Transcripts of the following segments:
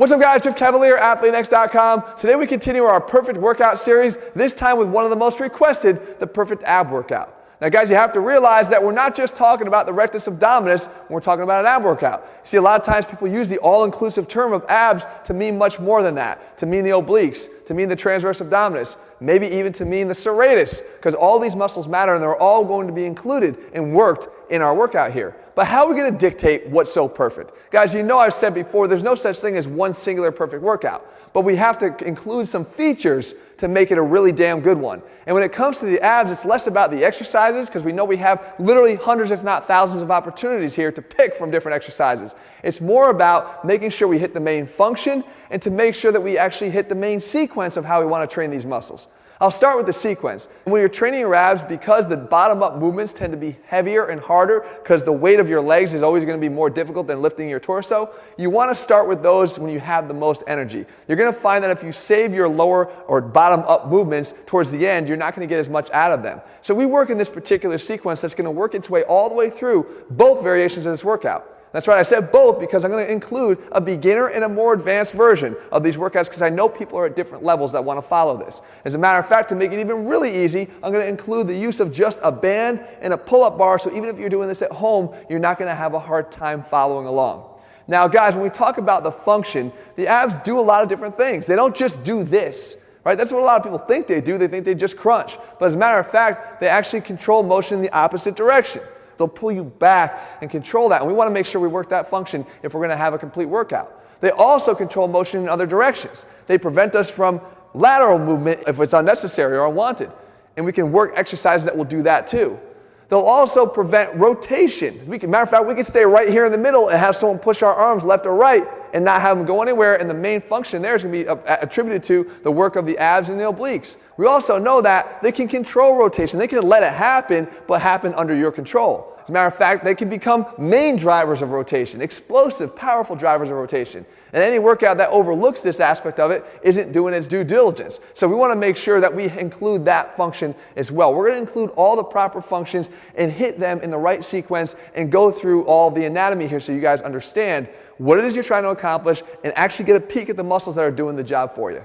What's up guys, Jeff Cavalier, AthleteNext.com. Today we continue our perfect workout series, this time with one of the most requested, the perfect ab workout. Now guys, you have to realize that we're not just talking about the rectus abdominis when we're talking about an ab workout. You see, a lot of times people use the all-inclusive term of abs to mean much more than that, to mean the obliques, to mean the transverse abdominis, maybe even to mean the serratus, because all these muscles matter and they're all going to be included and worked in our workout here. But how are we going to dictate what's so perfect? Guys, you know I've said before, there's no such thing as one singular perfect workout. But we have to include some features to make it a really damn good one. And when it comes to the abs, it's less about the exercises, because we know we have literally hundreds, if not thousands, of opportunities here to pick from different exercises. It's more about making sure we hit the main function and to make sure that we actually hit the main sequence of how we want to train these muscles. I'll start with the sequence. When you're training your abs, because the bottom-up movements tend to be heavier and harder because the weight of your legs is always going to be more difficult than lifting your torso, you want to start with those when you have the most energy. You're going to find that if you save your lower or bottom-up movements towards the end, you're not going to get as much out of them. So we work in this particular sequence that's going to work its way all the way through both variations of this workout. That's right, I said both because I'm going to include a beginner and a more advanced version of these workouts because I know people are at different levels that want to follow this. As a matter of fact, to make it even really easy, I'm going to include the use of just a band and a pull-up bar, so even if you're doing this at home, you're not going to have a hard time following along. Now guys, when we talk about the function, the abs do a lot of different things. They don't just do this. Right? That's what a lot of people think they do. They think they just crunch. But as a matter of fact, they actually control motion in the opposite direction. They'll pull you back and control that. And we want to make sure we work that function if we're going to have a complete workout. They also control motion in other directions. They prevent us from lateral movement if it's unnecessary or unwanted. And we can work exercises that will do that too. They'll also prevent rotation. Matter of fact, we can stay right here in the middle and have someone push our arms left or right and not have them go anywhere, and the main function there is going to be attributed to the work of the abs and the obliques. We also know that they can control rotation. They can let it happen, but happen under your control. As a matter of fact, they can become main drivers of rotation, explosive, powerful drivers of rotation. And any workout that overlooks this aspect of it isn't doing its due diligence. So we want to make sure that we include that function as well. We're going to include all the proper functions and hit them in the right sequence and go through all the anatomy here so you guys understand what it is you're trying to accomplish and actually get a peek at the muscles that are doing the job for you.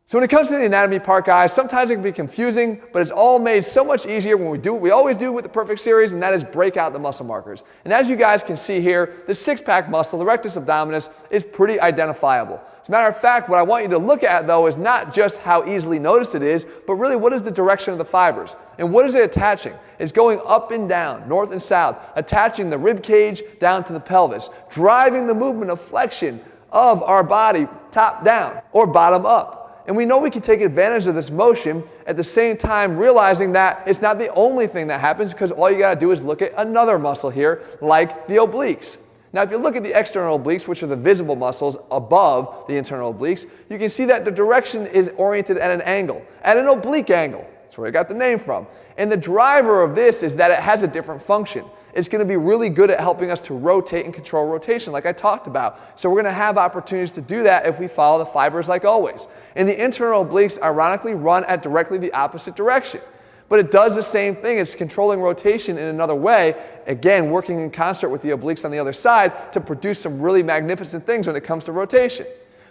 So when it comes to the anatomy part, guys, sometimes it can be confusing, but it's all made so much easier when we do what we always do with the perfect series, and that is break out the muscle markers. And as you guys can see here, the six-pack muscle, the rectus abdominis, is pretty identifiable. As a matter of fact, what I want you to look at, though, is not just how easily noticed it is, but really what is the direction of the fibers. And what is it attaching? It's going up and down, north and south, attaching the rib cage down to the pelvis, driving the movement of flexion of our body top down or bottom up. And we know we can take advantage of this motion at the same time realizing that it's not the only thing that happens, because all you got to do is look at another muscle here like the obliques. Now if you look at the external obliques, which are the visible muscles above the internal obliques, you can see that the direction is oriented at an angle, at an oblique angle. That's where I got the name from. And the driver of this is that it has a different function. It's going to be really good at helping us to rotate and control rotation like I talked about. So we're going to have opportunities to do that if we follow the fibers like always. And the internal obliques ironically run at directly the opposite direction. But it does the same thing. It's controlling rotation in another way, again working in concert with the obliques on the other side to produce some really magnificent things when it comes to rotation.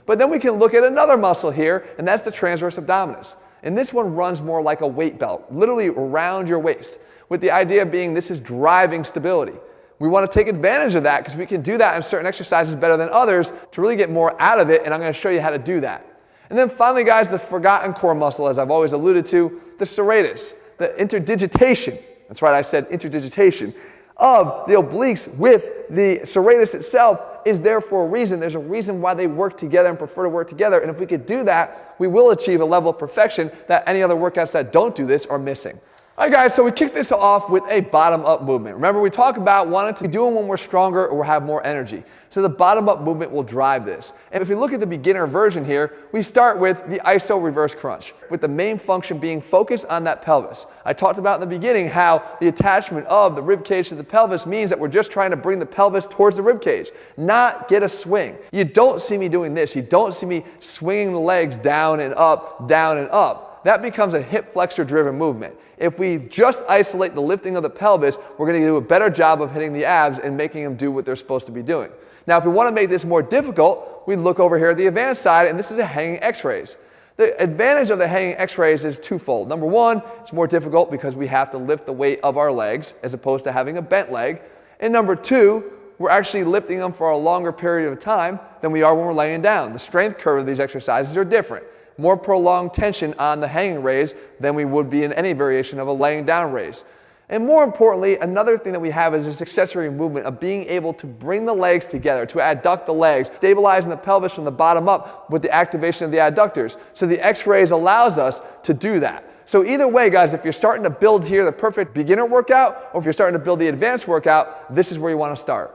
But then we can look at another muscle here, and that's the transverse abdominis. And this one runs more like a weight belt, literally around your waist, with the idea being this is driving stability. We want to take advantage of that because we can do that in certain exercises better than others to really get more out of it, and I'm going to show you how to do that. And then finally, guys, the forgotten core muscle, as I've always alluded to, the serratus, the interdigitation, that's right, I said interdigitation, of the obliques with the serratus itself is there for a reason. There's a reason why they work together and prefer to work together, and if we could do that, we will achieve a level of perfection that any other workouts that don't do this are missing. All right guys, so we kick this off with a bottom-up movement. Remember, we talk about wanting to do them when we're stronger or have more energy. So the bottom-up movement will drive this. And if we look at the beginner version here, we start with the iso reverse crunch, with the main function being focused on that pelvis. I talked about in the beginning how the attachment of the rib cage to the pelvis means that we're just trying to bring the pelvis towards the rib cage, not get a swing. You don't see me doing this. You don't see me swinging the legs down and up, down and up. That becomes a hip flexor driven movement. If we just isolate the lifting of the pelvis, we're going to do a better job of hitting the abs and making them do what they're supposed to be doing. Now, if we want to make this more difficult, we look over here at the advanced side, and this is a hanging x-rays. The advantage of the hanging x-rays is twofold. Number one, it's more difficult because we have to lift the weight of our legs as opposed to having a bent leg. And number two, we're actually lifting them for a longer period of time than we are when we're laying down. The strength curve of these exercises are different. More prolonged tension on the hanging raise than we would be in any variation of a laying down raise. And more importantly, another thing that we have is this accessory movement of being able to bring the legs together, to adduct the legs, stabilizing the pelvis from the bottom up with the activation of the adductors. So the X-rays allows us to do that. So either way, guys, if you're starting to build here the perfect beginner workout, or if you're starting to build the advanced workout, this is where you want to start.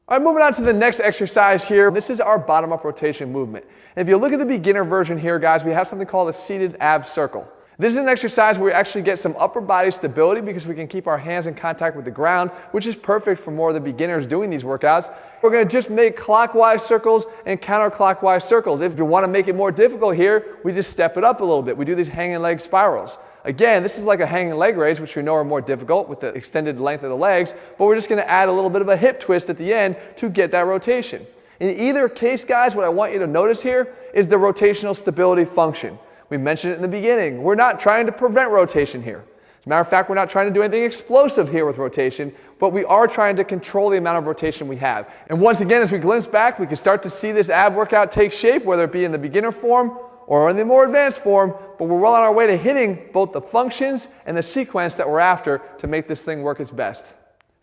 All right, moving on to the next exercise here. This is our bottom-up rotation movement. And if you look at the beginner version here, guys, we have something called a seated ab circle. This is an exercise where we actually get some upper body stability because we can keep our hands in contact with the ground, which is perfect for more of the beginners doing these workouts. We're going to just make clockwise circles and counterclockwise circles. If you want to make it more difficult here, we just step it up a little bit. We do these hanging leg spirals. Again, this is like a hanging leg raise, which we know are more difficult with the extended length of the legs, but we're just going to add a little bit of a hip twist at the end to get that rotation. In either case, guys, what I want you to notice here is the rotational stability function. We mentioned it in the beginning. We're not trying to prevent rotation here. As a matter of fact, we're not trying to do anything explosive here with rotation, but we are trying to control the amount of rotation we have. And once again, as we glimpse back, we can start to see this ab workout take shape, whether it be in the beginner form or in the more advanced form, but we're well on our way to hitting both the functions and the sequence that we're after to make this thing work its best.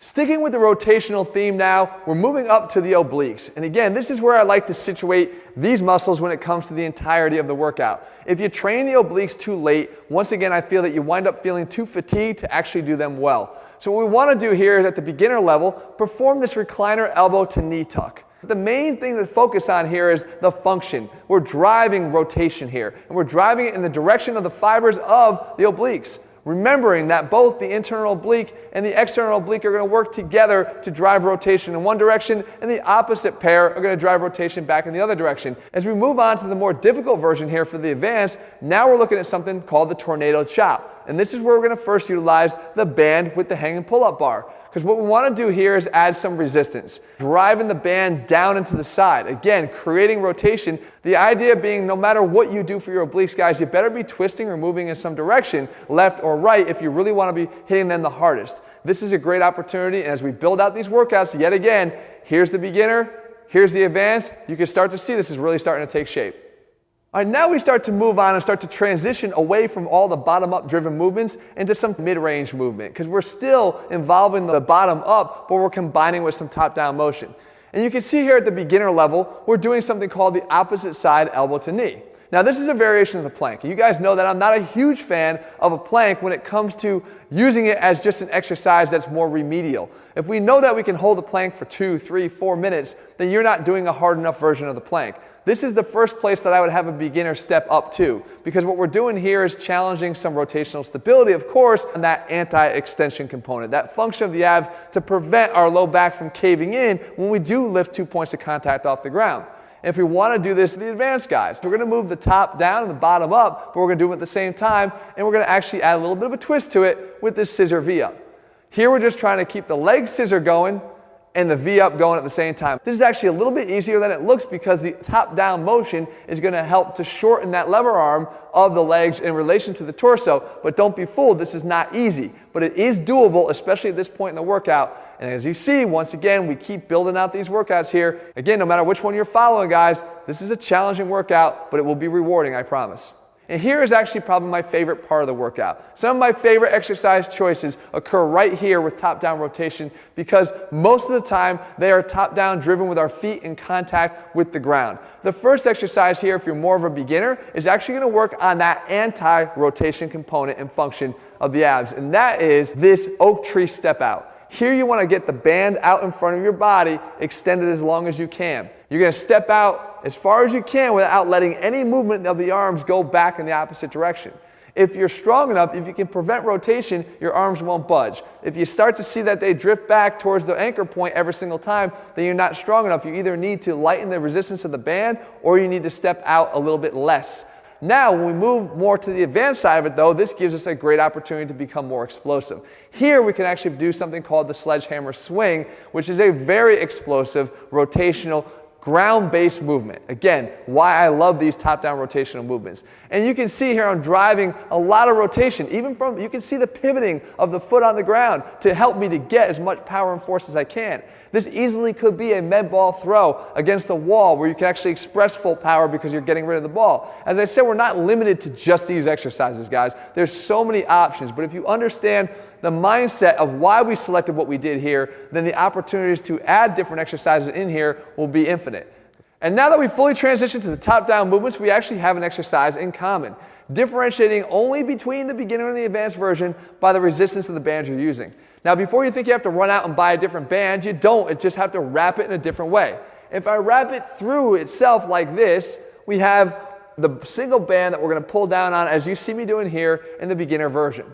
Sticking with the rotational theme now, we're moving up to the obliques. And again, this is where I like to situate these muscles when it comes to the entirety of the workout. If you train the obliques too late, once again, I feel that you wind up feeling too fatigued to actually do them well. So what we want to do here is at the beginner level, perform this recliner elbow to knee tuck. The main thing to focus on here is the function. We're driving rotation here, and we're driving it in the direction of the fibers of the obliques. Remembering that both the internal oblique and the external oblique are going to work together to drive rotation in one direction, and the opposite pair are going to drive rotation back in the other direction. As we move on to the more difficult version here for the advanced, now we're looking at something called the tornado chop. And this is where we're going to first utilize the band with the hanging pull-up bar. Because what we want to do here is add some resistance, driving the band down into the side. Again, creating rotation. The idea being no matter what you do for your obliques, guys, you better be twisting or moving in some direction, left or right, if you really want to be hitting them the hardest. This is a great opportunity, and as we build out these workouts, yet again, here's the beginner, here's the advanced. You can start to see this is really starting to take shape. All right, now we start to move on and start to transition away from all the bottom-up driven movements into some mid-range movement, because we're still involving the bottom-up, but we're combining with some top-down motion. And you can see here at the beginner level, we're doing something called the opposite side elbow to knee. Now this is a variation of the plank. You guys know that I'm not a huge fan of a plank when it comes to using it as just an exercise that's more remedial. If we know that we can hold the plank for 2, 3, 4 minutes, then you're not doing a hard enough version of the plank. This is the first place that I would have a beginner step up to, because what we're doing here is challenging some rotational stability, of course, and that anti-extension component, that function of the abs to prevent our low back from caving in when we do lift 2 points of contact off the ground. And if we want to do this to the advanced guys, we're going to move the top down and the bottom up, but we're going to do them at the same time, and we're going to actually add a little bit of a twist to it with this scissor V-up. Here we're just trying to keep the leg scissor going and the V-up going at the same time. This is actually a little bit easier than it looks because the top-down motion is going to help to shorten that lever arm of the legs in relation to the torso, but don't be fooled, this is not easy. But it is doable, especially at this point in the workout. And as you see, once again, we keep building out these workouts here. Again, no matter which one you're following, guys, this is a challenging workout, but it will be rewarding, I promise. And here is actually probably my favorite part of the workout. Some of my favorite exercise choices occur right here with top-down rotation because most of the time they are top-down driven with our feet in contact with the ground. The first exercise here, if you're more of a beginner, is actually going to work on that anti-rotation component and function of the abs, and that is this oak tree step out. Here you want to get the band out in front of your body, extended as long as you can. You're going to step out as far as you can without letting any movement of the arms go back in the opposite direction. If you're strong enough, if you can prevent rotation, your arms won't budge. If you start to see that they drift back towards the anchor point every single time, then you're not strong enough. You either need to lighten the resistance of the band or you need to step out a little bit less. Now, when we move more to the advanced side of it though, this gives us a great opportunity to become more explosive. Here we can actually do something called the sledgehammer swing, which is a very explosive, rotational, ground-based movement. Again, why I love these top-down rotational movements. And you can see here I'm driving a lot of rotation, even from, you can see the pivoting of the foot on the ground to help me to get as much power and force as I can. This easily could be a med ball throw against the wall where you can actually express full power because you're getting rid of the ball. As I said, we're not limited to just these exercises, guys. There's so many options, but if you understand the mindset of why we selected what we did here, then the opportunities to add different exercises in here will be infinite. And now that we've fully transitioned to the top-down movements, we actually have an exercise in common, differentiating only between the beginner and the advanced version by the resistance of the band you're using. Now, before you think you have to run out and buy a different band, you don't. You just have to wrap it in a different way. If I wrap it through itself like this, we have the single band that we're going to pull down on, as you see me doing here in the beginner version.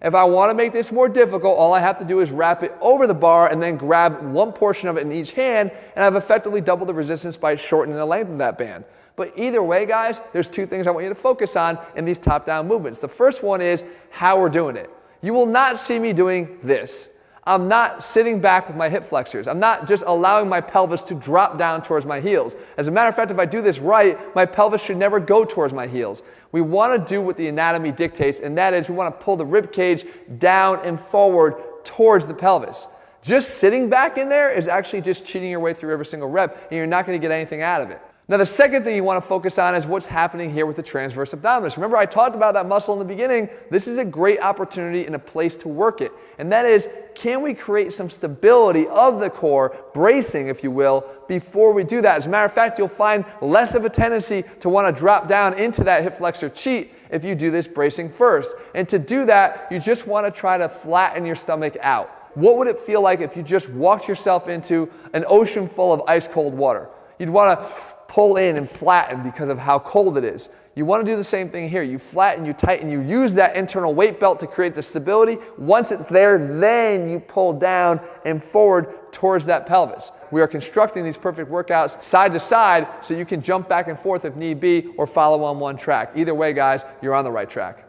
If I want to make this more difficult, all I have to do is wrap it over the bar and then grab one portion of it in each hand, and I've effectively doubled the resistance by shortening the length of that band. But either way, guys, there's two things I want you to focus on in these top-down movements. The first one is how we're doing it. You will not see me doing this. I'm not sitting back with my hip flexors. I'm not just allowing my pelvis to drop down towards my heels. As a matter of fact, if I do this right, my pelvis should never go towards my heels. We want to do what the anatomy dictates, and that is we want to pull the rib cage down and forward towards the pelvis. Just sitting back in there is actually just cheating your way through every single rep, and you're not going to get anything out of it. Now, the second thing you want to focus on is what's happening here with the transverse abdominis. Remember, I talked about that muscle in the beginning. This is a great opportunity and a place to work it. And that is, can we create some stability of the core, bracing, if you will, before we do that? As a matter of fact, you'll find less of a tendency to want to drop down into that hip flexor cheat if you do this bracing first. And to do that, you just want to try to flatten your stomach out. What would it feel like if you just walked yourself into an ocean full of ice cold water? You'd want to pull in and flatten because of how cold it is. You want to do the same thing here. You flatten, you tighten, you use that internal weight belt to create the stability. Once it's there, then you pull down and forward towards that pelvis. We are constructing these perfect workouts side to side so you can jump back and forth if need be or follow on one track. Either way, guys, you're on the right track.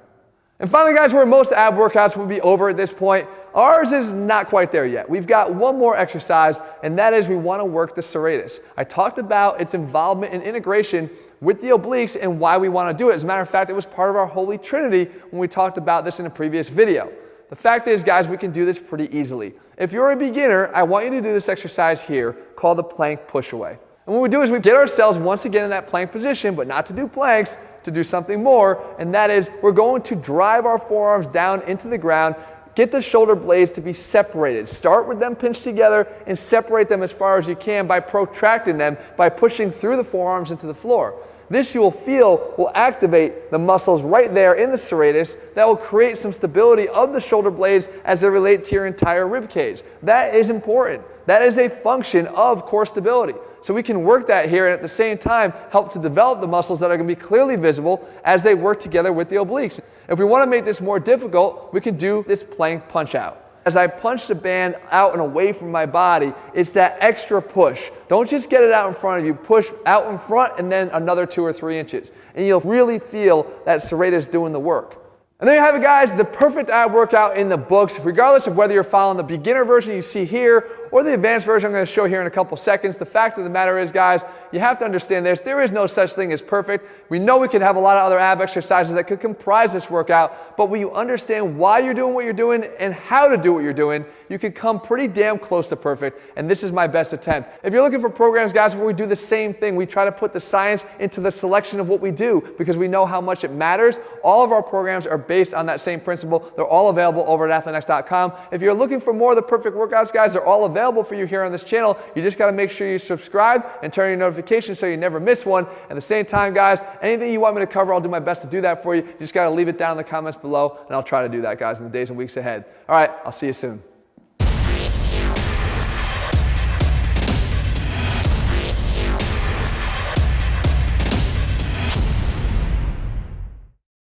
And finally, guys, where most ab workouts will be over at this point, ours is not quite there yet. We've got one more exercise, and that is we want to work the serratus. I talked about its involvement and integration with the obliques and why we want to do it. As a matter of fact, it was part of our Holy Trinity when we talked about this in a previous video. The fact is, guys, we can do this pretty easily. If you're a beginner, I want you to do this exercise here called the plank push-away. And what we do is we get ourselves once again in that plank position, but not to do planks, to do something more, and that is we're going to drive our forearms down into the ground, get the shoulder blades to be separated. Start with them pinched together and separate them as far as you can by protracting them, by pushing through the forearms into the floor. This you will feel will activate the muscles right there in the serratus that will create some stability of the shoulder blades as they relate to your entire rib cage. That is important. That is a function of core stability. So we can work that here and at the same time help to develop the muscles that are going to be clearly visible as they work together with the obliques. If we want to make this more difficult, we can do this plank punch out. As I punch the band out and away from my body, it's that extra push. Don't just get it out in front of you. Push out in front and then another 2 or 3 inches. And you'll really feel that serratus doing the work. And there you have it, guys, the perfect ab workout in the books, regardless of whether you're following the beginner version you see here or the advanced version I'm going to show here in a couple seconds. The fact of the matter is, guys, you have to understand this. There is no such thing as perfect. We know we could have a lot of other ab exercises that could comprise this workout, but when you understand why you're doing what you're doing and how to do what you're doing, you can come pretty damn close to perfect, and this is my best attempt. If you're looking for programs, guys, where we do the same thing, we try to put the science into the selection of what we do because we know how much it matters. All of our programs are based on that same principle. They're all available over at athletenext.com. If you're looking for more of the perfect workouts, guys, they're all available for you here on this channel. You just got to make sure you subscribe and turn on your notifications so you never miss one. At the same time, guys, anything you want me to cover, I'll do my best to do that for you. You just got to leave it down in the comments below, and I'll try to do that, guys, in the days and weeks ahead. All right, I'll see you soon.